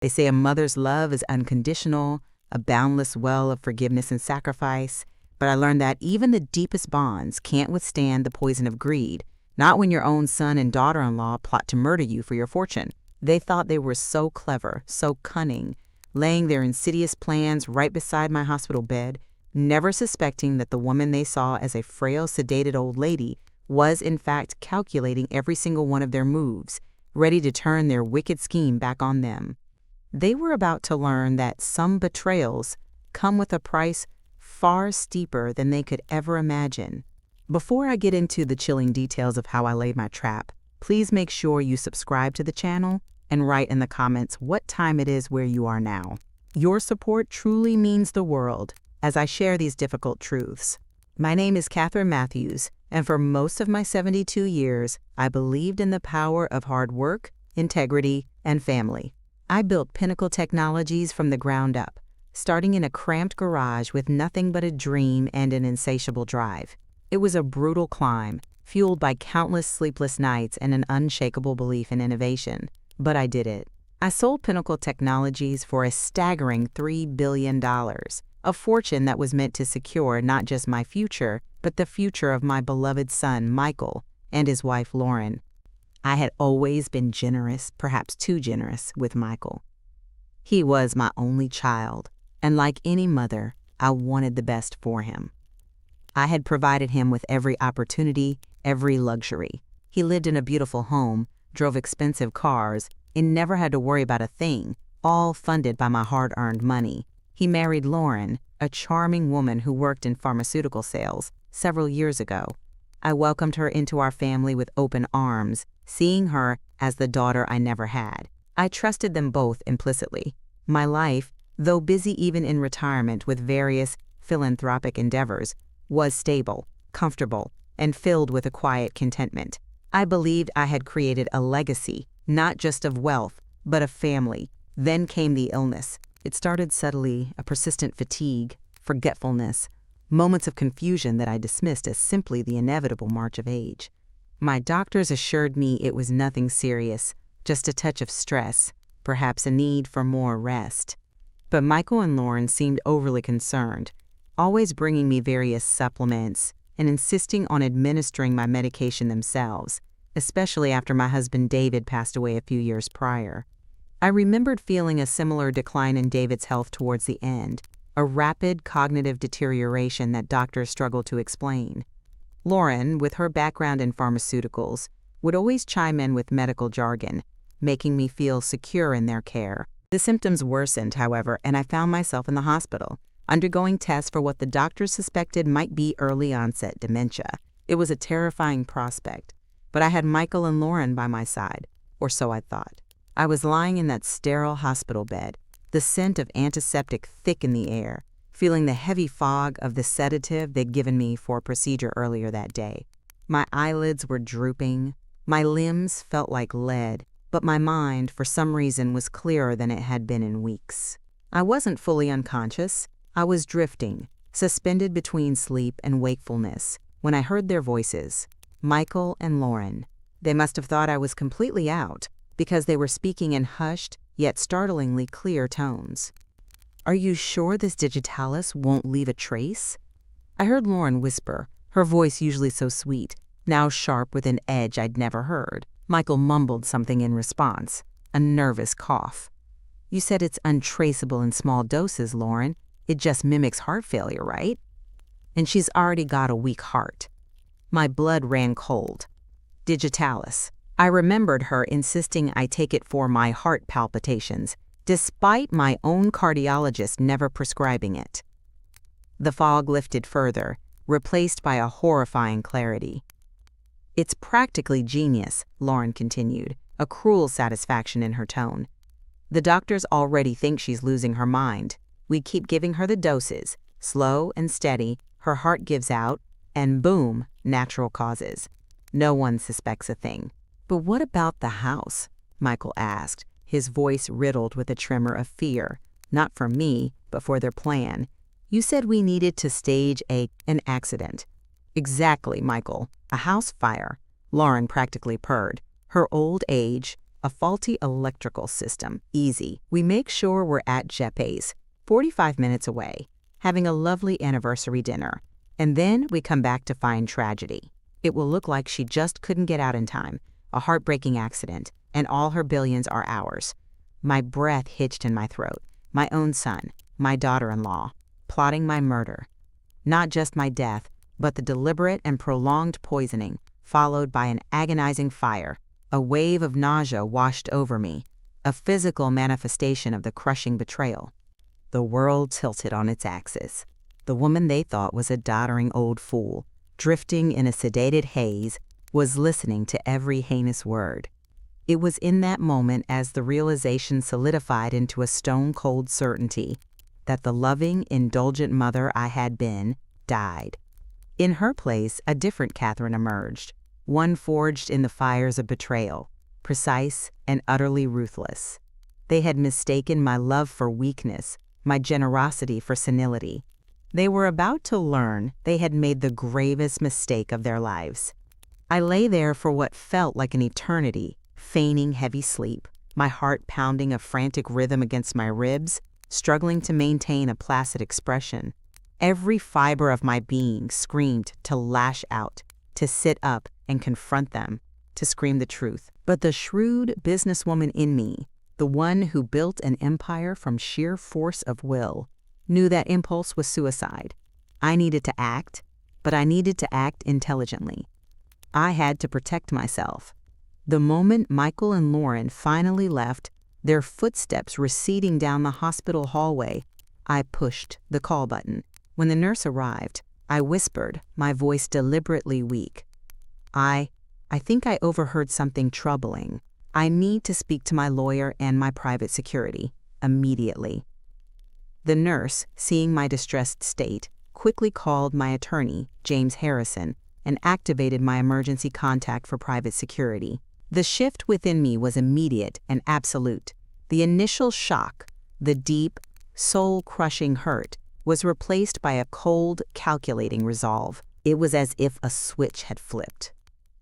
They say a mother's love is unconditional, a boundless well of forgiveness and sacrifice. But I learned that even the deepest bonds can't withstand the poison of greed, not when your own son and daughter-in-law plot to murder you for your fortune. They thought they were so clever, so cunning, laying their insidious plans right beside my hospital bed, never suspecting that the woman they saw as a frail, sedated old lady was in fact calculating every single one of their moves, ready to turn their wicked scheme back on them. They were about to learn that some betrayals come with a price far steeper than they could ever imagine. Before I get into the chilling details of how I laid my trap, please make sure you subscribe to the channel and write in the comments what time it is where you are now. Your support truly means the world as I share these difficult truths. My name is Catherine Matthews, and for most of my 72 years, I believed in the power of hard work, integrity, and family. I built Pinnacle Technologies from the ground up, starting in a cramped garage with nothing but a dream and an insatiable drive. It was a brutal climb, fueled by countless sleepless nights and an unshakable belief in innovation. But I did it. I sold Pinnacle Technologies for a staggering $3 billion, a fortune that was meant to secure not just my future, but the future of my beloved son, Michael, and his wife, Lauren. I had always been generous, perhaps too generous, with Michael. He was my only child, and like any mother, I wanted the best for him. I had provided him with every opportunity, every luxury. He lived in a beautiful home, drove expensive cars, and never had to worry about a thing, all funded by my hard-earned money. He married Lauren, a charming woman who worked in pharmaceutical sales, several years ago. I welcomed her into our family with open arms, seeing her as the daughter I never had. I trusted them both implicitly. My life, though busy even in retirement with various philanthropic endeavors, was stable, comfortable, and filled with a quiet contentment. I believed I had created a legacy, not just of wealth, but of family. Then came the illness. It started subtly, a persistent fatigue, forgetfulness, moments of confusion that I dismissed as simply the inevitable march of age. My doctors assured me it was nothing serious, just a touch of stress, perhaps a need for more rest. But Michael and Lauren seemed overly concerned, always bringing me various supplements and insisting on administering my medication themselves, especially after my husband David passed away a few years prior. I remembered feeling a similar decline in David's health towards the end, a rapid cognitive deterioration that doctors struggled to explain. Lauren, with her background in pharmaceuticals, would always chime in with medical jargon, making me feel secure in their care. The symptoms worsened, however, and I found myself in the hospital, undergoing tests for what the doctors suspected might be early-onset dementia. It was a terrifying prospect, but I had Michael and Lauren by my side, or so I thought. I was lying in that sterile hospital bed, the scent of antiseptic thick in the air, feeling the heavy fog of the sedative they'd given me for a procedure earlier that day. My eyelids were drooping, my limbs felt like lead, but my mind, for some reason, was clearer than it had been in weeks. I wasn't fully unconscious. I was drifting, suspended between sleep and wakefulness, when I heard their voices, Michael and Lauren. They must have thought I was completely out, because they were speaking in hushed, yet startlingly clear tones. "Are you sure this digitalis won't leave a trace?" I heard Lauren whisper, her voice usually so sweet, now sharp with an edge I'd never heard. Michael mumbled something in response, a nervous cough. "You said it's untraceable in small doses, Lauren. It just mimics heart failure, right? And she's already got a weak heart." My blood ran cold. Digitalis. I remembered her insisting I take it for my heart palpitations, despite my own cardiologist never prescribing it. The fog lifted further, replaced by a horrifying clarity. "It's practically genius," Lauren continued, a cruel satisfaction in her tone. "The doctors already think she's losing her mind. We keep giving her the doses, slow and steady, her heart gives out, and boom, natural causes. No one suspects a thing." "But what about the house?" Michael asked, his voice riddled with a tremor of fear, not for me, but for their plan. "You said we needed to stage an accident." "Exactly, Michael. A house fire," Lauren practically purred, her old age, A faulty electrical system. Easy. We make sure we're at Jeppe's, 45 minutes away, having a lovely anniversary dinner. And then we come back to find tragedy. It will look like she just couldn't get out in time, a heartbreaking accident, and all her billions are ours. My breath hitched in my throat. My own son, my daughter-in-law, plotting my murder. Not just my death, but the deliberate and prolonged poisoning, followed by an agonizing fire. A wave of nausea washed over me, a physical manifestation of the crushing betrayal. The world tilted on its axis. The woman they thought was a doddering old fool, drifting in a sedated haze, was listening to every heinous word. It was in that moment, as the realization solidified into a stone-cold certainty, that the loving, indulgent mother I had been died. In her place, a different Catherine emerged, one forged in the fires of betrayal, precise and utterly ruthless. They had mistaken my love for weakness, my generosity for senility. They were about to learn they had made the gravest mistake of their lives. I lay there for what felt like an eternity, feigning heavy sleep, my heart pounding a frantic rhythm against my ribs, struggling to maintain a placid expression. Every fiber of my being screamed to lash out, to sit up and confront them, to scream the truth. But the shrewd businesswoman in me, the one who built an empire from sheer force of will, knew that impulse was suicide. I needed to act, but I needed to act intelligently. I had to protect myself. The moment Michael and Lauren finally left, their footsteps receding down the hospital hallway, I pushed the call button. When the nurse arrived, I whispered, my voice deliberately weak. I think I overheard something troubling. I need to speak to my lawyer and my private security, immediately. The nurse, seeing my distressed state, quickly called my attorney, James Harrison, and activated my emergency contact for private security. The shift within me was immediate and absolute. The initial shock, the deep, soul-crushing hurt, was replaced by a cold, calculating resolve. It was as if a switch had flipped.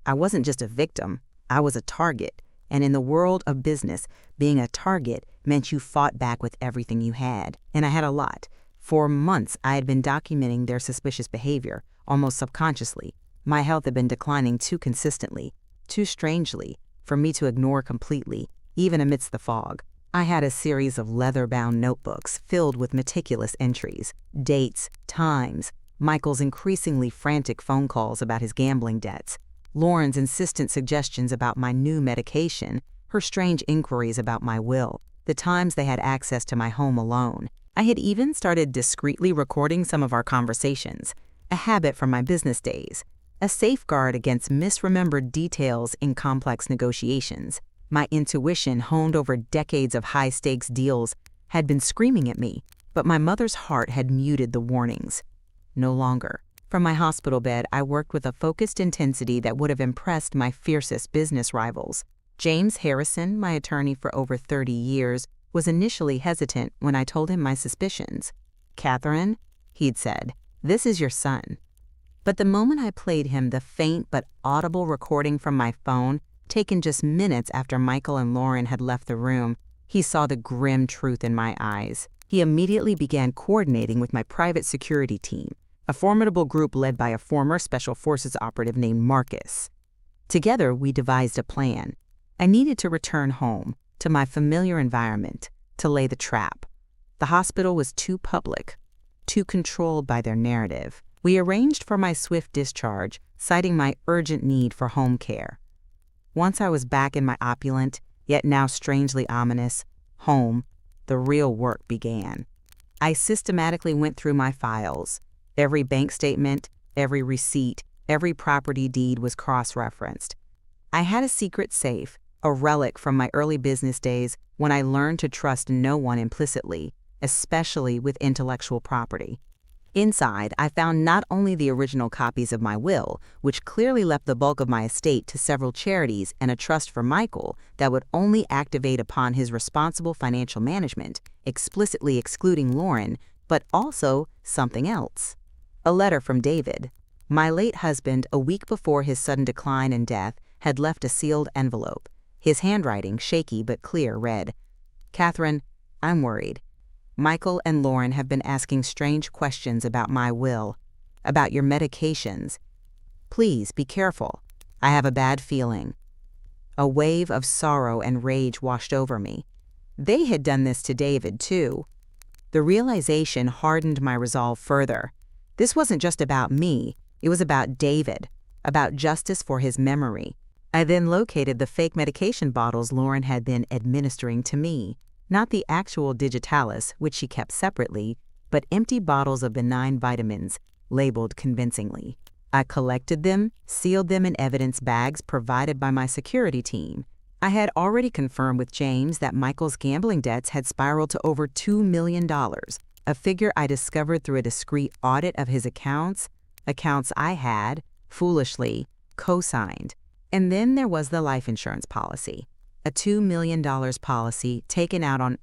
I wasn't just a victim, I was a target, and in the world of business, being a target meant you fought back with everything you had, and I had a lot. For months, I had been documenting their suspicious behavior, almost subconsciously. My health had been declining too consistently, too strangely, for me to ignore completely, even amidst the fog. I had a series of leather-bound notebooks filled with meticulous entries, dates, times, Michael's increasingly frantic phone calls about his gambling debts, Lauren's insistent suggestions about my new medication, her strange inquiries about my will, the times they had access to my home alone. I had even started discreetly recording some of our conversations, a habit from my business days, a safeguard against misremembered details in complex negotiations. My intuition, honed over decades of high-stakes deals, had been screaming at me, but my mother's heart had muted the warnings. No longer. From my hospital bed, I worked with a focused intensity that would have impressed my fiercest business rivals. James Harrison, my attorney for over 30 years, was initially hesitant when I told him my suspicions. "Catherine," he'd said, "this is your son." But the moment I played him the faint but audible recording from my phone, taken just minutes after Michael and Lauren had left the room, he saw the grim truth in my eyes. He immediately began coordinating with my private security team, a formidable group led by a former Special Forces operative named Marcus. Together, we devised a plan. I needed to return home, to my familiar environment, to lay the trap. The hospital was too public, too controlled by their narrative. We arranged for my swift discharge, citing my urgent need for home care. Once I was back in my opulent, yet now strangely ominous, home, the real work began. I systematically went through my files. Every bank statement, every receipt, every property deed was cross-referenced. I had a secret safe, a relic from my early business days when I learned to trust no one implicitly, especially with intellectual property. Inside, I found not only the original copies of my will, which clearly left the bulk of my estate to several charities and a trust for Michael that would only activate upon his responsible financial management, explicitly excluding Lauren, but also something else. A letter from David. My late husband, a week before his sudden decline and death, had left a sealed envelope. His handwriting, shaky but clear, read, "Catherine, I'm worried. Michael and Lauren have been asking strange questions about my will, about your medications. Please be careful. I have a bad feeling." A wave of sorrow and rage washed over me. They had done this to David, too. The realization hardened my resolve further. This wasn't just about me, it was about David, about justice for his memory. I then located the fake medication bottles Lauren had been administering to me, not the actual digitalis, which she kept separately, but empty bottles of benign vitamins, labeled convincingly. I collected them, sealed them in evidence bags provided by my security team. I had already confirmed with James that Michael's gambling debts had spiraled to over $2 million, a figure I discovered through a discreet audit of his accounts I had, foolishly, co-signed. And then there was the life insurance policy, a $2 million policy taken out on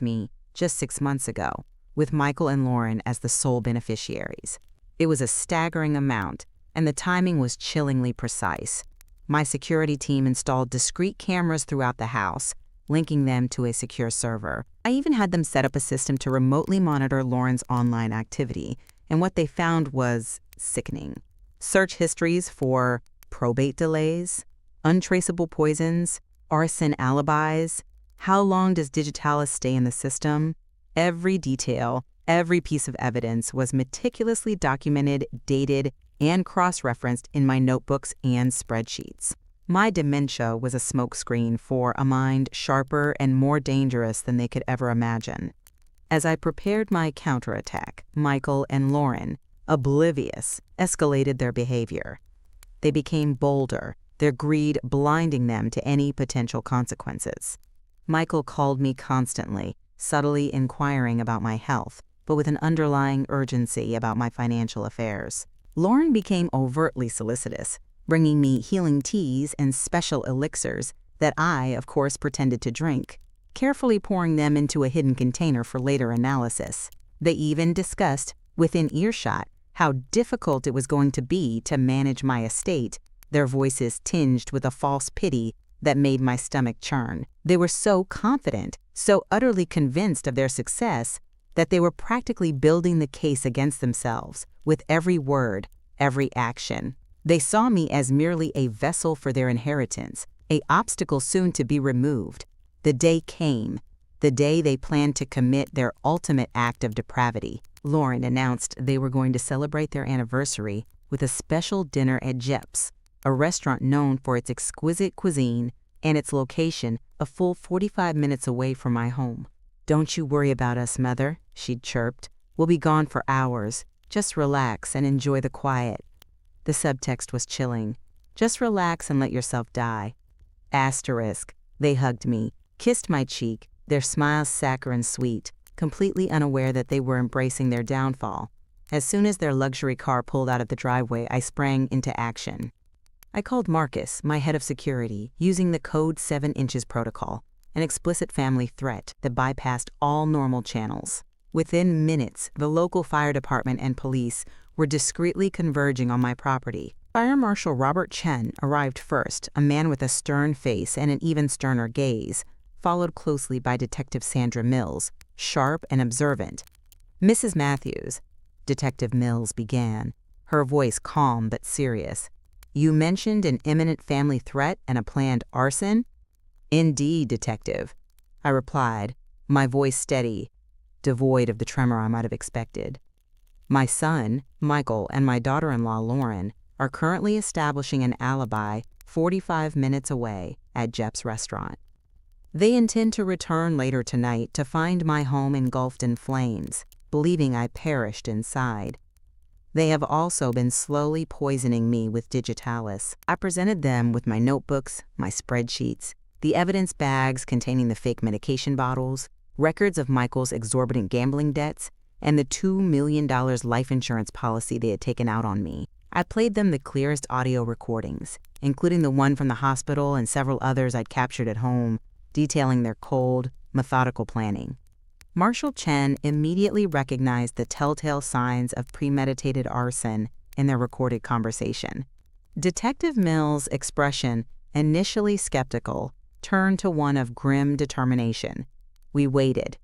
*me just 6 months ago, with Michael and Lauren as the sole beneficiaries. It was a staggering amount, and the timing was chillingly precise. My security team installed discrete cameras throughout the house, linking them to a secure server. I even had them set up a system to remotely monitor Lauren's online activity, and what they found was sickening. Search histories for probate delays, untraceable poisons, arson alibis. How long does digitalis stay in the system? Every detail, every piece of evidence was meticulously documented, dated, and cross-referenced in my notebooks and spreadsheets. My dementia was a smokescreen for a mind sharper and more dangerous than they could ever imagine. As I prepared my counterattack, Michael and Lauren, oblivious, escalated their behavior. They became bolder, their greed blinding them to any potential consequences. Michael called me constantly, subtly inquiring about my health, but with an underlying urgency about my financial affairs. Lauren became overtly solicitous, bringing me healing teas and special elixirs that I, of course, pretended to drink, carefully pouring them into a hidden container for later analysis. They even discussed, within earshot, how difficult it was going to be to manage my estate, their voices tinged with a false pity that made my stomach churn. They were so confident, so utterly convinced of their success, that they were practically building the case against themselves with every word, every action. They saw me as merely a vessel for their inheritance, an obstacle soon to be removed. The day came, the day they planned to commit their ultimate act of depravity. Lauren announced they were going to celebrate their anniversary with a special dinner at Jep's, a restaurant known for its exquisite cuisine and its location a full 45 minutes away from my home. "Don't you worry about us, Mother," she'd chirped. "We'll be gone for hours. Just relax and enjoy the quiet." The subtext was chilling. Just relax and let yourself die. Asterisk. They hugged me, kissed my cheek, their smiles saccharine sweet, completely unaware that they were embracing their downfall. As soon as their luxury car pulled out of the driveway, I sprang into action. I called Marcus, my head of security, using the Code 7 Inches protocol, an explicit family threat that bypassed all normal channels. Within minutes, the local fire department and police were discreetly converging on my property. Fire Marshal Robert Chen arrived first, a man with a stern face and an even sterner gaze, followed closely by Detective Sandra Mills, sharp and observant. "Mrs. Matthews," Detective Mills began, her voice calm but serious. "You mentioned an imminent family threat and a planned arson?" "Indeed, Detective," I replied, my voice steady, devoid of the tremor I might have expected. "My son, Michael, and my daughter-in-law, Lauren, are currently establishing an alibi 45 minutes away at Jep's restaurant. They intend to return later tonight to find my home engulfed in flames, believing I perished inside. They have also been slowly poisoning me with digitalis." I presented them with my notebooks, my spreadsheets, the evidence bags containing the fake medication bottles, records of Michael's exorbitant gambling debts, and the $2 million life insurance policy they had taken out on me. I played them the clearest audio recordings, including the one from the hospital and several others I'd captured at home, detailing their cold, methodical planning. Marshal Chen immediately recognized the telltale signs of premeditated arson in their recorded conversation. Detective Mills' expression, initially skeptical, turned to one of grim determination. We waited.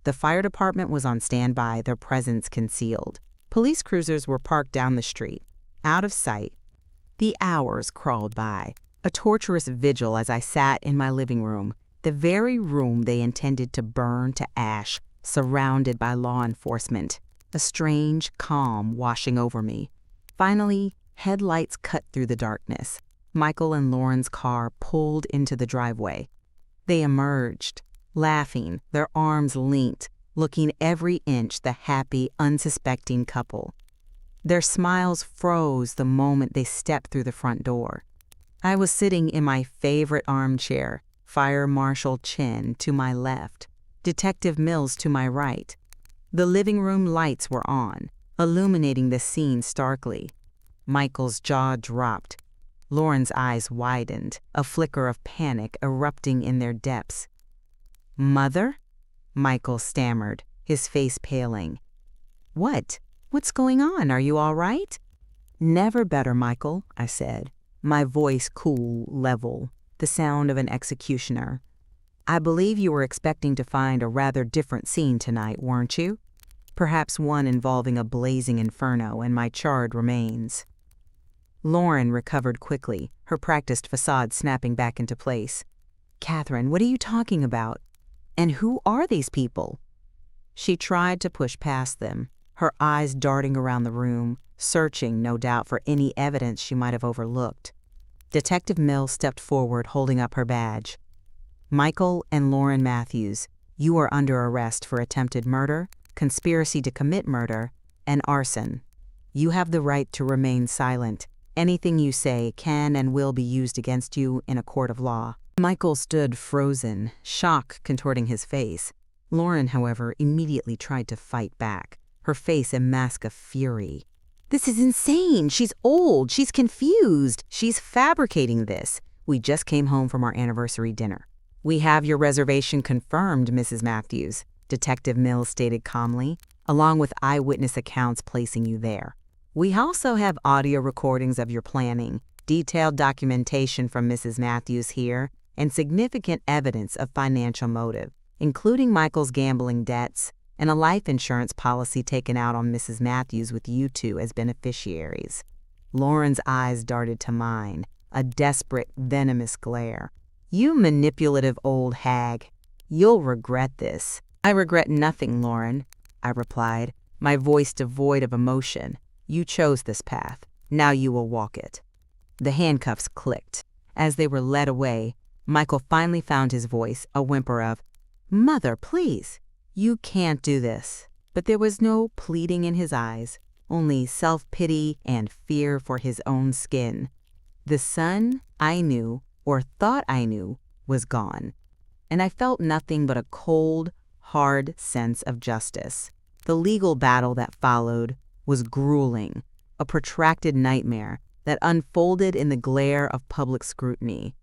The fire department was on standby, their presence concealed. Police cruisers were parked down the street, out of sight. The hours crawled by, a torturous vigil as I sat in my living room, the very room they intended to burn to ash, surrounded by law enforcement, a strange calm washing over me. Finally, headlights cut through the darkness. Michael and Lauren's car pulled into the driveway. They emerged, laughing, their arms linked, looking every inch the happy, unsuspecting couple. Their smiles froze the moment they stepped through the front door. I was sitting in my favorite armchair, Fire Marshal Chin to my left, Detective Mills to my right. The living room lights were on, illuminating the scene starkly. Michael's jaw dropped. Lauren's eyes widened, a flicker of panic erupting in their depths. "Mother?" Michael stammered, his face paling. "What? What's going on? Are you all right?" "Never better, Michael," I said, my voice cool, level, the sound of an executioner. "I believe you were expecting to find a rather different scene tonight, weren't you? Perhaps one involving a blazing inferno and my charred remains." Lauren recovered quickly, her practiced facade snapping back into place. "Catherine, what are you talking about? And who are these people?" She tried to push past them, her eyes darting around the room, searching, no doubt, for any evidence she might have overlooked. Detective Mills stepped forward, holding up her badge. "Michael and Lauren Matthews, you are under arrest for attempted murder, conspiracy to commit murder, and arson. You have the right to remain silent. Anything you say can and will be used against you in a court of law." Michael stood frozen, shock contorting his face. Lauren, however, immediately tried to fight back, her face a mask of fury. "This is insane! She's old! She's confused! She's fabricating this! We just came home from our anniversary dinner." "We have your reservation confirmed, Mrs. Matthews," Detective Mills stated calmly, along with eyewitness accounts placing you there. "We also have audio recordings of your planning, detailed documentation from Mrs. Matthews here, and significant evidence of financial motive, including Michael's gambling debts and a life insurance policy taken out on Mrs. Matthews with you two as beneficiaries." Lauren's eyes darted to mine, a desperate, venomous glare. "You manipulative old hag. You'll regret this." "I regret nothing, Lauren," I replied, my voice devoid of emotion. "You chose this path. Now you will walk it." The handcuffs clicked. As they were led away, Michael finally found his voice, a whimper of, "Mother, please, you can't do this." But there was no pleading in his eyes, only self-pity and fear for his own skin. The son I knew, or thought I knew, was gone, and I felt nothing but a cold, hard sense of justice. The legal battle that followed was grueling, a protracted nightmare that unfolded in the glare of public scrutiny.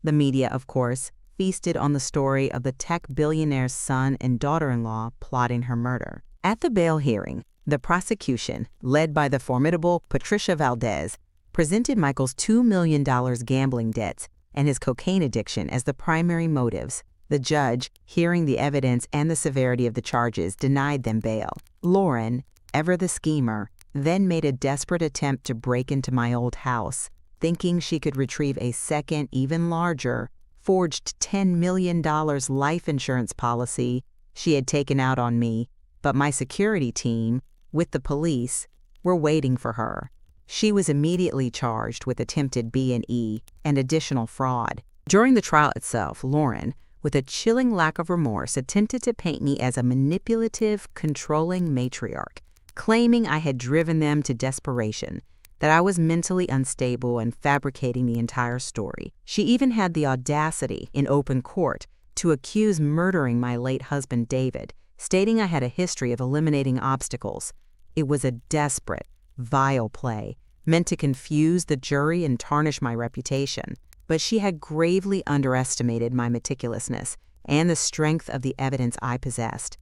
The media, of course, feasted on the story of the tech billionaire's son and daughter-in-law plotting her murder. At the bail hearing, the prosecution, led by the formidable Patricia Valdez, presented Michael's $2 million gambling debts and his cocaine addiction as the primary motives. The judge, hearing the evidence and the severity of the charges, denied them bail. Lauren, ever the schemer, then made a desperate attempt to break into my old house, thinking she could retrieve a second, even larger, forged $10 million life insurance policy she had taken out on me, but my security team, with the police, were waiting for her. She was immediately charged with attempted B&E and additional fraud. During the trial itself, Lauren, with a chilling lack of remorse, attempted to paint me as a manipulative, controlling matriarch, claiming I had driven them to desperation, that I was mentally unstable and fabricating the entire story. She even had the audacity, in open court, to accuse murdering my late husband David, stating I had a history of eliminating obstacles. It was a desperate, vile play, meant to confuse the jury and tarnish my reputation. But she had gravely underestimated my meticulousness and the strength of the evidence I possessed.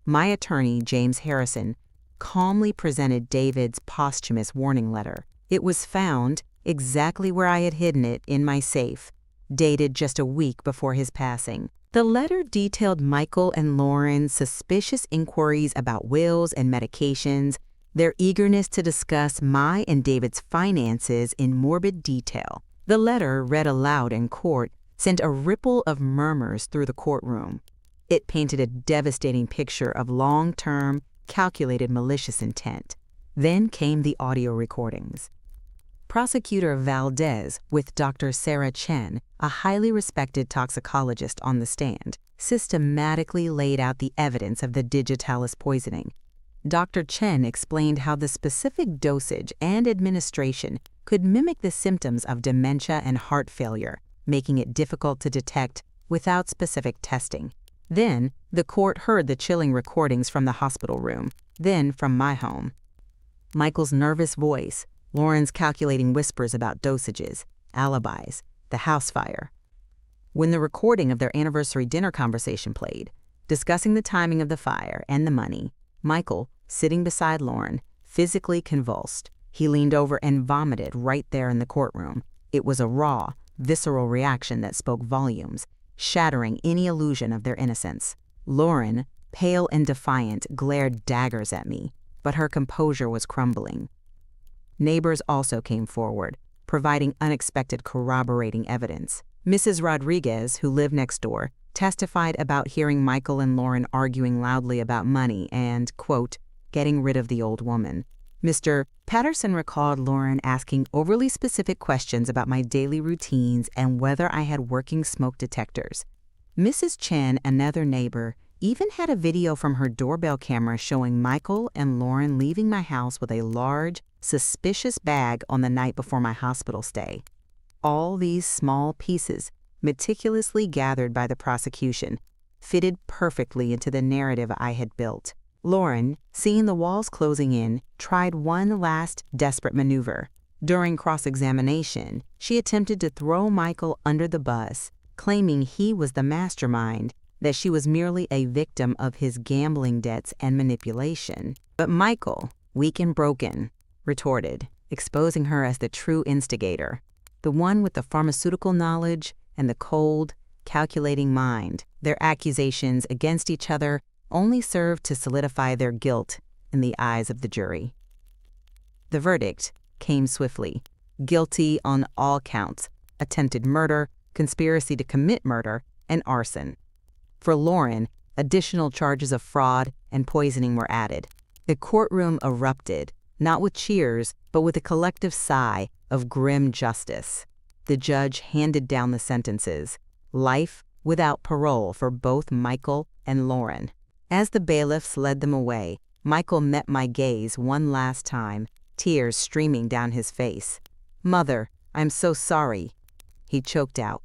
My attorney, James Harrison, calmly presented David's posthumous warning letter. It was found exactly where I had hidden it in my safe, dated just a week before his passing. The letter detailed Michael and Lauren's suspicious inquiries about wills and medications, their eagerness to discuss my and David's finances in morbid detail. The letter, read aloud in court, sent a ripple of murmurs through the courtroom. It painted a devastating picture of long-term, calculated malicious intent. Then came the audio recordings. Prosecutor Valdez, with Dr. Sarah Chen, a highly respected toxicologist on the stand, systematically laid out the evidence of the digitalis poisoning. Dr. Chen explained how the specific dosage and administration could mimic the symptoms of dementia and heart failure, making it difficult to detect without specific testing. Then, the court heard the chilling recordings from the hospital room, then from my home. Michael's nervous voice, Lauren's calculating whispers about dosages, alibis, the house fire. When the recording of their anniversary dinner conversation played, discussing the timing of the fire and the money, Michael, sitting beside Lauren, physically convulsed. He leaned over and vomited right there in the courtroom. It was a raw, visceral reaction that spoke volumes, shattering any illusion of their innocence. Lauren, pale and defiant, glared daggers at me, but her composure was crumbling. Neighbors also came forward, providing unexpected corroborating evidence. Mrs. Rodriguez, who lived next door, testified about hearing Michael and Lauren arguing loudly about money and, quote, getting rid of the old woman. Mr. Patterson recalled Lauren asking overly specific questions about my daily routines and whether I had working smoke detectors. Mrs. Chen, another neighbor, even had a video from her doorbell camera showing Michael and Lauren leaving my house with a large, suspicious bag on the night before my hospital stay. All these small pieces, meticulously gathered by the prosecution, fitted perfectly into the narrative I had built. Lauren, seeing the walls closing in, tried one last desperate maneuver. During cross-examination, she attempted to throw Michael under the bus, claiming he was the mastermind, that she was merely a victim of his gambling debts and manipulation. But Michael, weak and broken, retorted, exposing her as the true instigator, the one with the pharmaceutical knowledge and the cold, calculating mind. Their accusations against each other only served to solidify their guilt in the eyes of the jury. The verdict came swiftly. Guilty on all counts: attempted murder, conspiracy to commit murder, and arson. For Lauren, additional charges of fraud and poisoning were added. The courtroom erupted, not with cheers, but with a collective sigh of grim justice. The judge handed down the sentences: life without parole for both Michael and Lauren. As the bailiffs led them away, Michael met my gaze one last time, tears streaming down his face. "Mother, I'm so sorry," he choked out.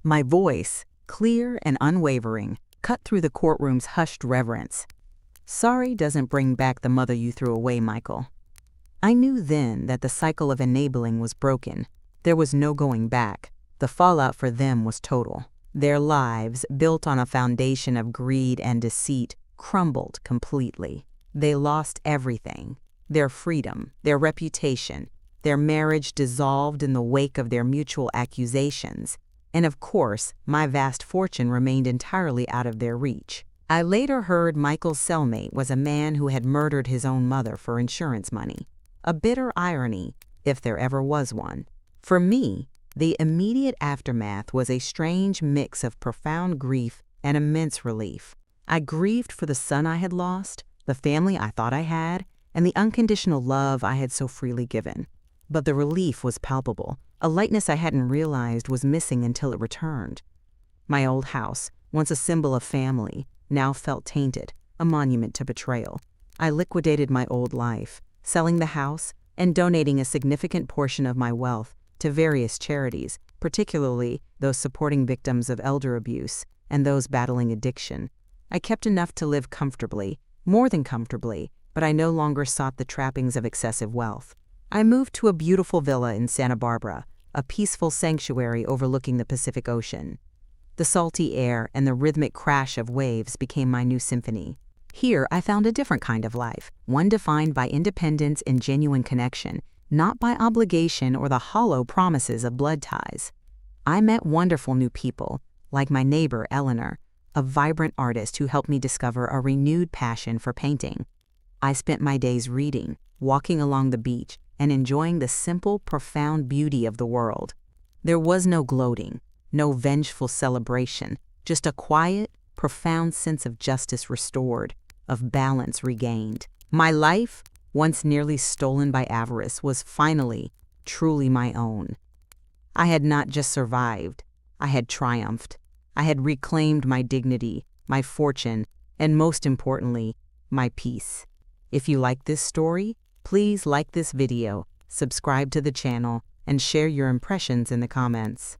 My voice, clear and unwavering, cut through the courtroom's hushed reverence. "Sorry doesn't bring back the mother you threw away, Michael." I knew then that the cycle of enabling was broken. There was no going back. The fallout for them was total. Their lives, built on a foundation of greed and deceit, crumbled completely. They lost everything: their freedom, their reputation, their marriage dissolved in the wake of their mutual accusations, and of course, my vast fortune remained entirely out of their reach. I later heard Michael's cellmate was a man who had murdered his own mother for insurance money. A bitter irony, if there ever was one. For me, the immediate aftermath was a strange mix of profound grief and immense relief. I grieved for the son I had lost, the family I thought I had, and the unconditional love I had so freely given. But the relief was palpable. A lightness I hadn't realized was missing until it returned. My old house, once a symbol of family, now felt tainted, a monument to betrayal. I liquidated my old life, selling the house and donating a significant portion of my wealth to various charities, particularly those supporting victims of elder abuse and those battling addiction. I kept enough to live comfortably, more than comfortably, but I no longer sought the trappings of excessive wealth. I moved to a beautiful villa in Santa Barbara, a peaceful sanctuary overlooking the Pacific Ocean. The salty air and the rhythmic crash of waves became my new symphony. Here I found a different kind of life, one defined by independence and genuine connection, not by obligation or the hollow promises of blood ties. I met wonderful new people, like my neighbor Eleanor, a vibrant artist who helped me discover a renewed passion for painting. I spent my days reading, walking along the beach, and enjoying the simple, profound beauty of the world. There was no gloating, no vengeful celebration, just a quiet, profound sense of justice restored, of balance regained. My life, once nearly stolen by avarice, was finally, truly my own. I had not just survived, I had triumphed. I had reclaimed my dignity, my fortune, and most importantly, my peace. If you like this story, please like this video, subscribe to the channel, and share your impressions in the comments.